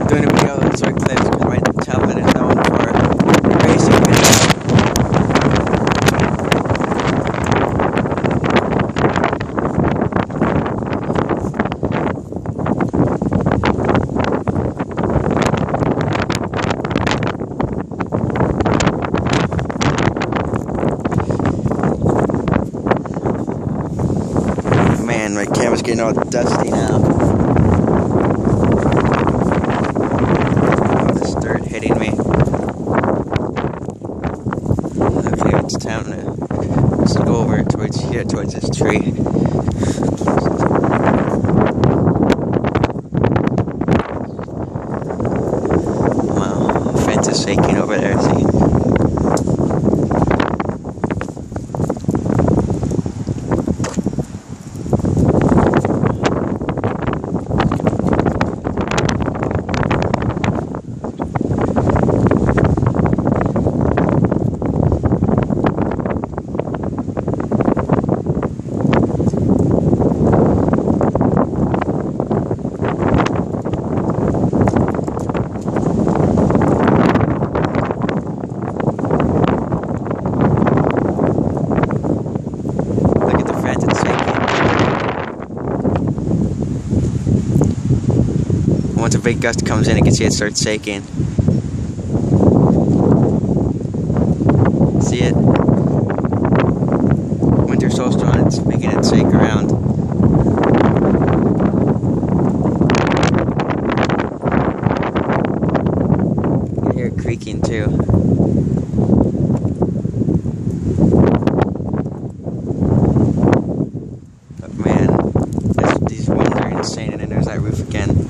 Doing a video of short clips because my tablet is known for racing videos. Man, my camera's getting all dusty now. All this dirt hitting me. Okay, it's time to just go over towards here, towards this tree. Wow, the fence is shaking over there, see? Once a big gust comes in, you can see it starts shaking. See it? Winter so strong, it's making it shake around. You can hear it creaking too. But man, these winds are insane, and then there's that roof again.